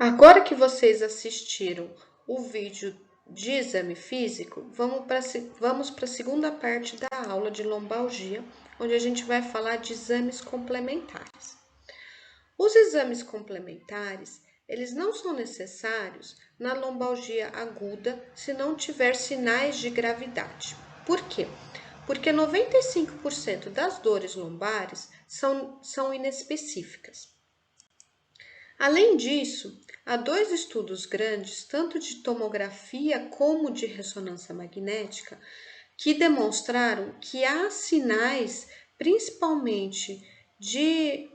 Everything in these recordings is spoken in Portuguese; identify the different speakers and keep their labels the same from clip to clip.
Speaker 1: Agora que vocês assistiram o vídeo de exame físico, vamos para a segunda parte da aula de lombalgia, onde a gente vai falar de exames complementares. Os exames complementares, eles não são necessários na lombalgia aguda se não tiver sinais de gravidade. Por quê? Porque 95% das dores lombares são inespecíficas. Além disso, há dois estudos grandes, tanto de tomografia como de ressonância magnética, que demonstraram que há sinais, principalmente de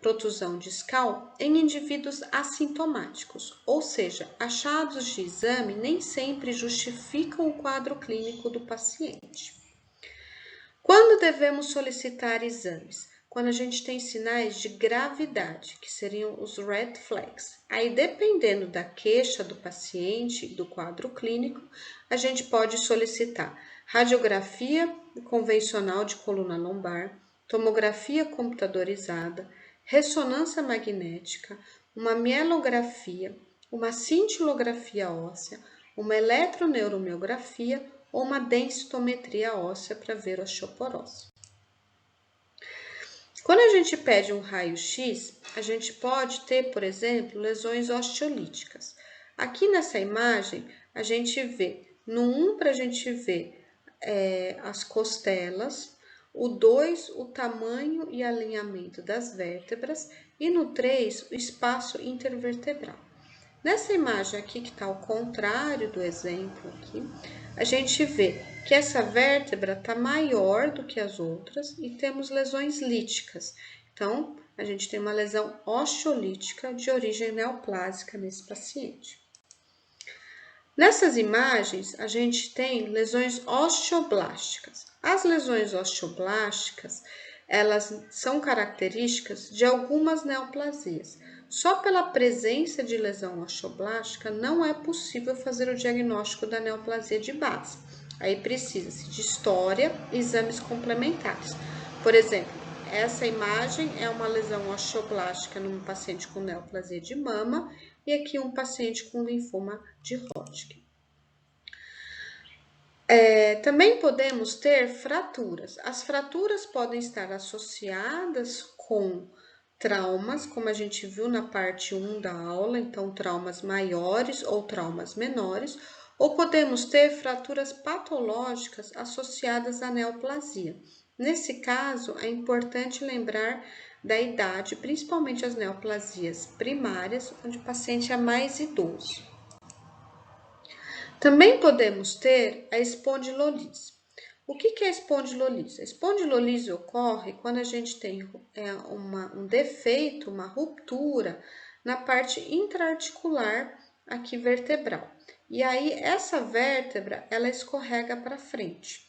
Speaker 1: protusão discal, em indivíduos assintomáticos, ou seja, achados de exame nem sempre justificam o quadro clínico do paciente. Quando devemos solicitar exames? Quando a gente tem sinais de gravidade, que seriam os red flags. Aí, dependendo da queixa do paciente, do quadro clínico, a gente pode solicitar radiografia convencional de coluna lombar, tomografia computadorizada, ressonância magnética, uma mielografia, uma cintilografia óssea, uma eletroneuromiografia ou uma densitometria óssea para ver osteoporose. Quando a gente pede um raio-x, a gente pode ter, por exemplo, lesões osteolíticas. Aqui nessa imagem, a gente vê, no 1 para a gente ver as costelas, o 2, o tamanho e alinhamento das vértebras, e no 3, o espaço intervertebral. Nessa imagem aqui, que está ao contrário do exemplo aqui, a gente vê que essa vértebra está maior do que as outras e temos lesões líticas. Então, a gente tem uma lesão osteolítica de origem neoplásica nesse paciente. Nessas imagens, a gente tem lesões osteoblásticas. As lesões osteoblásticas, elas são características de algumas neoplasias. Só pela presença de lesão osteoblástica não é possível fazer o diagnóstico da neoplasia de base. Aí precisa-se de história e exames complementares. Por exemplo, essa imagem é uma lesão osteoblástica num paciente com neoplasia de mama e aqui um paciente com linfoma de Hodgkin. Também podemos ter fraturas. As fraturas podem estar associadas com traumas, como a gente viu na parte 1 da aula, então traumas maiores ou traumas menores, ou podemos ter fraturas patológicas associadas à neoplasia. Nesse caso, é importante lembrar da idade, principalmente as neoplasias primárias, onde o paciente é mais idoso. Também podemos ter a espondilolise. O que é a espondilolise? A espondilolise ocorre quando a gente tem um defeito, uma ruptura na parte intraarticular aqui vertebral. E aí, essa vértebra, ela escorrega para frente.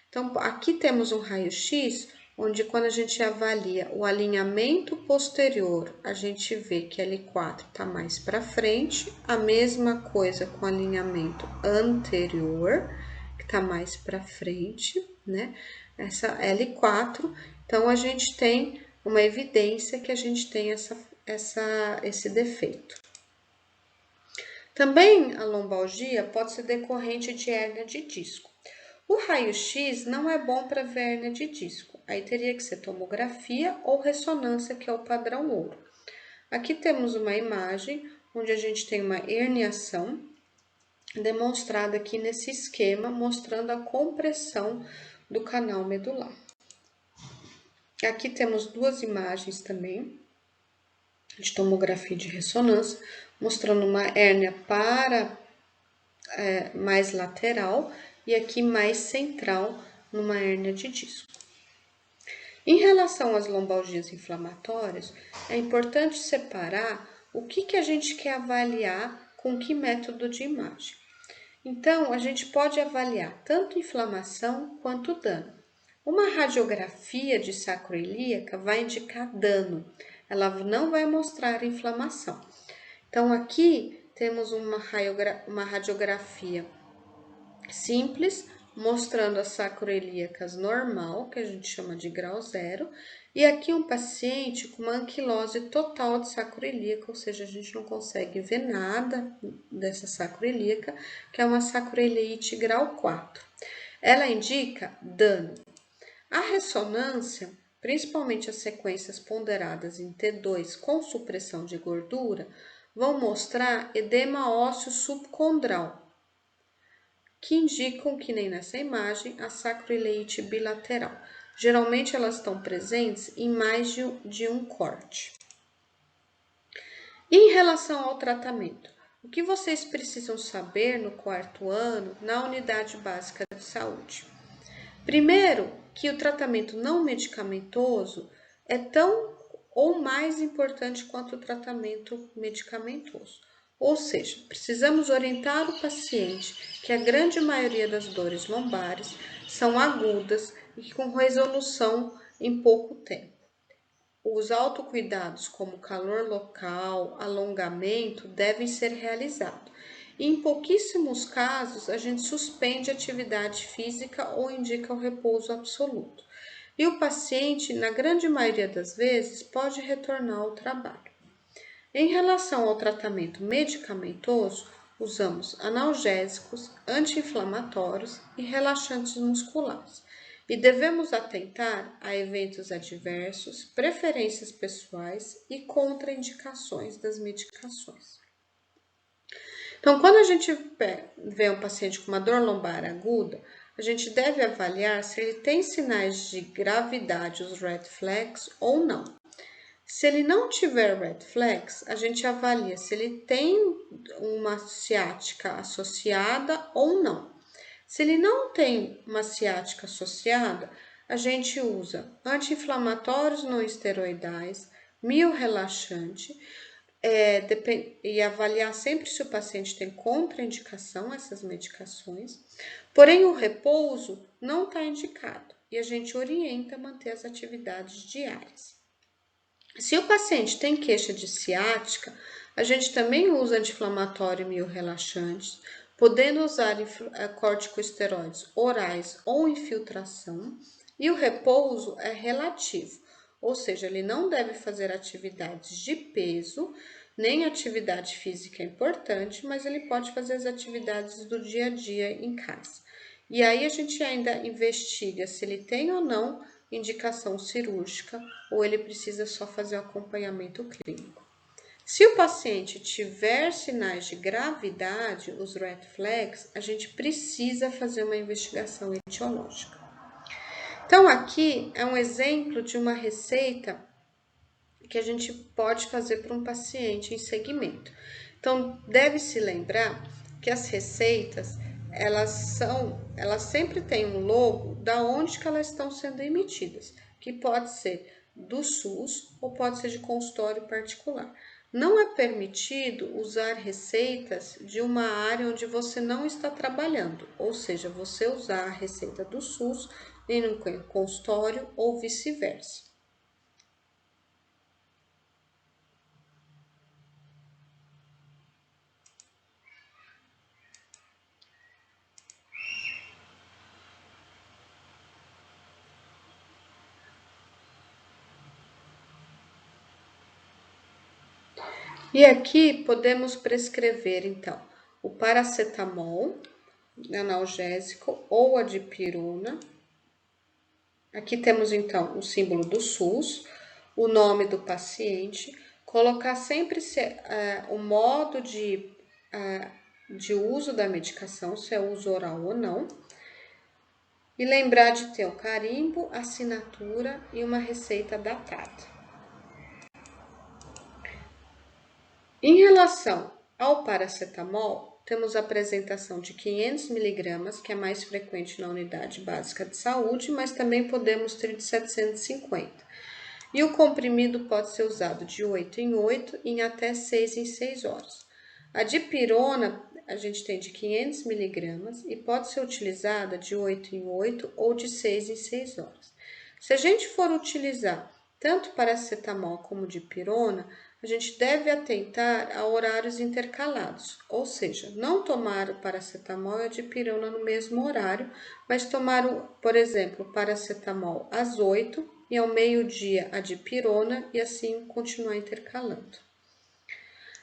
Speaker 1: Então, aqui temos um raio-x, onde quando a gente avalia o alinhamento posterior, a gente vê que L4 está mais para frente, a mesma coisa com o alinhamento anterior, que está mais para frente, né? Essa L4, então a gente tem uma evidência que a gente tem esse defeito. Também a lombalgia pode ser decorrente de hérnia de disco. O raio-x não é bom para ver hérnia de disco, aí teria que ser tomografia ou ressonância, que é o padrão ouro. Aqui temos uma imagem onde a gente tem uma herniação demonstrada aqui nesse esquema, mostrando a compressão do canal medular. Aqui temos duas imagens também de tomografia de ressonância, mostrando uma hérnia mais lateral e aqui mais central numa hérnia de disco. Em relação às lombalgias inflamatórias, é importante separar o que a gente quer avaliar com que método de imagem. Então, a gente pode avaliar tanto inflamação quanto dano. Uma radiografia de sacroiliaca vai indicar dano, ela não vai mostrar inflamação. Então, aqui temos uma radiografia simples, mostrando as sacroiliacas normal, que a gente chama de grau 0, e aqui um paciente com uma anquilose total de sacroiliaca, ou seja, a gente não consegue ver nada dessa sacroiliaca, que é uma sacroileite grau 4. Ela indica dano. A ressonância, principalmente as sequências ponderadas em T2 com supressão de gordura, vão mostrar edema ósseo subcondral, que indicam, que nem nessa imagem, a sacroileite bilateral. Geralmente elas estão presentes em mais de um corte. Em relação ao tratamento, o que vocês precisam saber no 4º ano na unidade básica de saúde? Primeiro, que o tratamento não medicamentoso é tão ou mais importante quanto o tratamento medicamentoso. Ou seja, precisamos orientar o paciente que a grande maioria das dores lombares são agudas e com resolução em pouco tempo. Os autocuidados, como calor local, alongamento, devem ser realizados. E em pouquíssimos casos, a gente suspende a atividade física ou indica o repouso absoluto. E o paciente, na grande maioria das vezes, pode retornar ao trabalho. Em relação ao tratamento medicamentoso, usamos analgésicos, anti-inflamatórios e relaxantes musculares. E devemos atentar a eventos adversos, preferências pessoais e contraindicações das medicações. Então, quando a gente vê um paciente com uma dor lombar aguda, a gente deve avaliar se ele tem sinais de gravidade, os red flags, ou não. Se ele não tiver red flags, a gente avalia se ele tem uma ciática associada ou não. Se ele não tem uma ciática associada, a gente usa anti-inflamatórios não esteroidais, miorrelaxante, e avaliar sempre se o paciente tem contraindicação a essas medicações. Porém, o repouso não está indicado e a gente orienta a manter as atividades diárias. Se o paciente tem queixa de ciática, a gente também usa anti-inflamatório e miorrelaxantes, podendo usar corticosteroides orais ou infiltração, e o repouso é relativo, ou seja, ele não deve fazer atividades de peso, nem atividade física é importante, mas ele pode fazer as atividades do dia a dia em casa. E aí a gente ainda investiga se ele tem ou não indicação cirúrgica ou ele precisa só fazer o acompanhamento clínico. Se o paciente tiver sinais de gravidade, os red flags, a gente precisa fazer uma investigação etiológica. Então, aqui é um exemplo de uma receita que a gente pode fazer para um paciente em segmento. Então, deve-se lembrar que as receitas, elas sempre têm um logo da onde que elas estão sendo emitidas, que pode ser do SUS ou pode ser de consultório particular. Não é permitido usar receitas de uma área onde você não está trabalhando, ou seja, você usar a receita do SUS em um consultório ou vice-versa. E aqui podemos prescrever, então, o paracetamol, analgésico ou a dipirona. Aqui temos, então, o símbolo do SUS, o nome do paciente, colocar sempre o modo de uso da medicação, se é uso oral ou não, e lembrar de ter o carimbo, assinatura e uma receita datada. Em relação ao paracetamol, temos a apresentação de 500 mg, que é mais frequente na unidade básica de saúde, mas também podemos ter de 750. E o comprimido pode ser usado de 8 em 8 em até 6 em 6 horas. A dipirona a gente tem de 500 mg e pode ser utilizada de 8 em 8 ou de 6 em 6 horas. Se a gente for utilizar tanto paracetamol como dipirona, a gente deve atentar a horários intercalados, ou seja, não tomar o paracetamol e a dipirona no mesmo horário, mas tomar, por exemplo, o paracetamol às 8 e ao meio-dia a dipirona e assim continuar intercalando.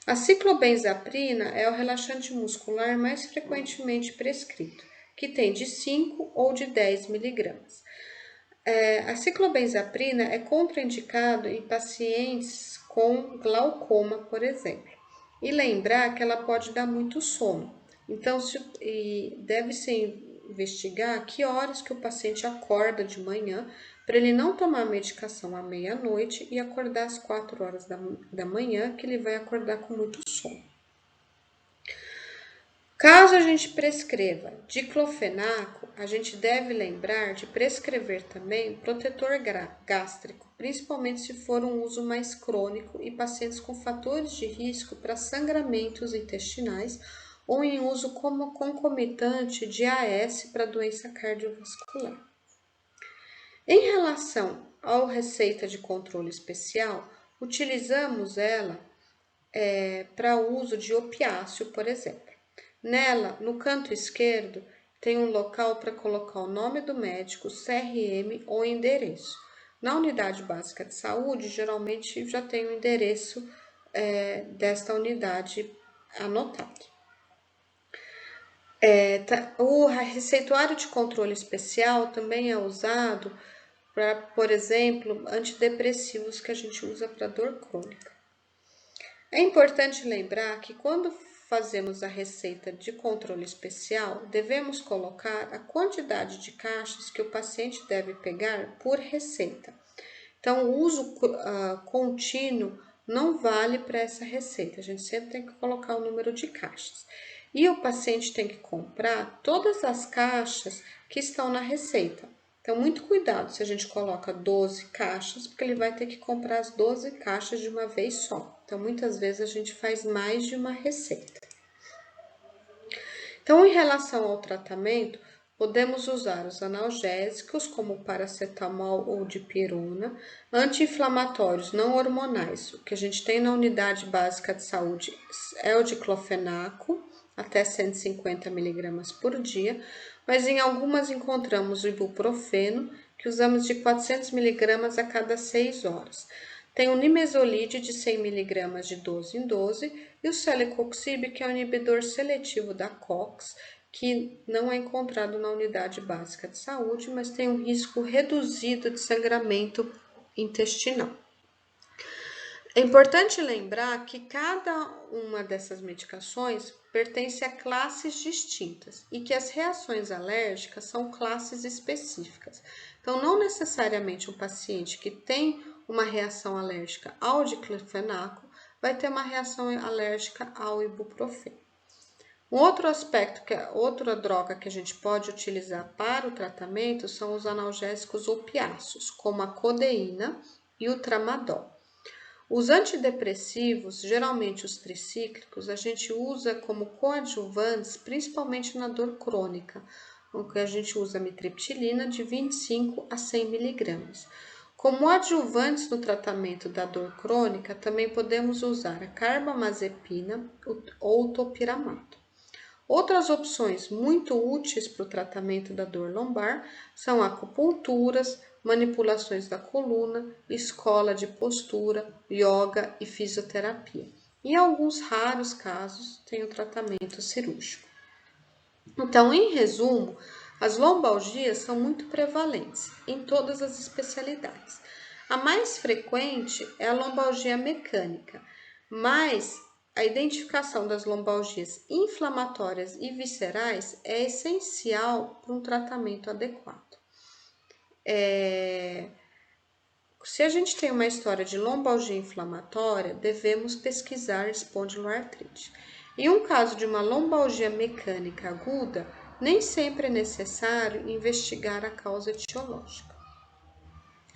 Speaker 1: A ciclobenzaprina é o relaxante muscular mais frequentemente prescrito, que tem de 5 ou de 10 miligramas. A ciclobenzaprina é contraindicado em pacientes com glaucoma, por exemplo. E lembrar que ela pode dar muito sono. Então, deve-se investigar que horas que o paciente acorda de manhã, para ele não tomar medicação à meia-noite e acordar às 4 horas da manhã, que ele vai acordar com muito sono. Caso a gente prescreva diclofenaco, a gente deve lembrar de prescrever também protetor gástrico, principalmente se for um uso mais crônico e pacientes com fatores de risco para sangramentos intestinais ou em uso como concomitante de AS para doença cardiovascular. Em relação à receita de controle especial, utilizamos ela para uso de opiáceo, por exemplo. Nela, no canto esquerdo, tem um local para colocar o nome do médico, CRM ou endereço. Na unidade básica de saúde, geralmente já tem o endereço desta unidade anotado. O receituário de controle especial também é usado para, por exemplo, antidepressivos que a gente usa para dor crônica. É importante lembrar que quando fazemos a receita de controle especial, devemos colocar a quantidade de caixas que o paciente deve pegar por receita. Então, o uso contínuo não vale para essa receita, a gente sempre tem que colocar o número de caixas. E o paciente tem que comprar todas as caixas que estão na receita. Então, muito cuidado se a gente coloca 12 caixas, porque ele vai ter que comprar as 12 caixas de uma vez só. Então, muitas vezes a gente faz mais de uma receita. Então, em relação ao tratamento, podemos usar os analgésicos, como o paracetamol ou dipirona, anti-inflamatórios não hormonais. O que a gente tem na unidade básica de saúde é o diclofenaco, até 150 miligramas por dia, mas em algumas encontramos o ibuprofeno, que usamos de 400 miligramas a cada 6 horas. Tem o nimesolide de 100 miligramas de 12 em 12 e o celecoxib, que é o inibidor seletivo da COX, que não é encontrado na unidade básica de saúde, mas tem um risco reduzido de sangramento intestinal. É importante lembrar que cada uma dessas medicações pertence a classes distintas e que as reações alérgicas são classes específicas. Então, não necessariamente um paciente que tem uma reação alérgica ao diclofenaco vai ter uma reação alérgica ao ibuprofeno. Um outro aspecto, outra droga que a gente pode utilizar para o tratamento são os analgésicos opiáceos, como a codeína e o tramadol. Os antidepressivos, geralmente os tricíclicos, a gente usa como coadjuvantes, principalmente na dor crônica, o que a gente usa mitriptilina de 25 a 100 miligramas. Como adjuvantes no tratamento da dor crônica, também podemos usar a carbamazepina ou o topiramato. Outras opções muito úteis para o tratamento da dor lombar são acupunturas, manipulações da coluna, escola de postura, yoga e fisioterapia. Em alguns raros casos, tem o tratamento cirúrgico. Então, em resumo, as lombalgias são muito prevalentes em todas as especialidades. A mais frequente é a lombalgia mecânica, mas a identificação das lombalgias inflamatórias e viscerais é essencial para um tratamento adequado. Se a gente tem uma história de lombalgia inflamatória, devemos pesquisar espondiloartrite. Em um caso de uma lombalgia mecânica aguda, nem sempre é necessário investigar a causa etiológica.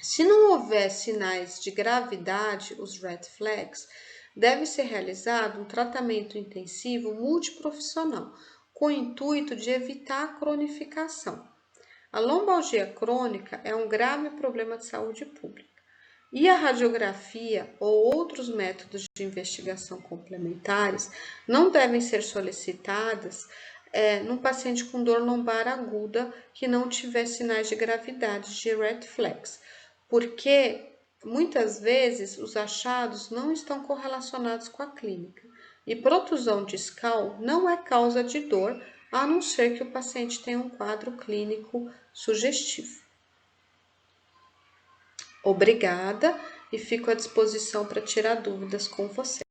Speaker 1: Se não houver sinais de gravidade, os red flags, deve ser realizado um tratamento intensivo multiprofissional, com o intuito de evitar a cronificação. A lombalgia crônica é um grave problema de saúde pública. E a radiografia ou outros métodos de investigação complementares não devem ser solicitadas num paciente com dor lombar aguda que não tiver sinais de gravidade de red flags, porque muitas vezes os achados não estão correlacionados com a clínica. E protusão discal não é causa de dor, a não ser que o paciente tenha um quadro clínico sugestivo. Obrigada e fico à disposição para tirar dúvidas com você.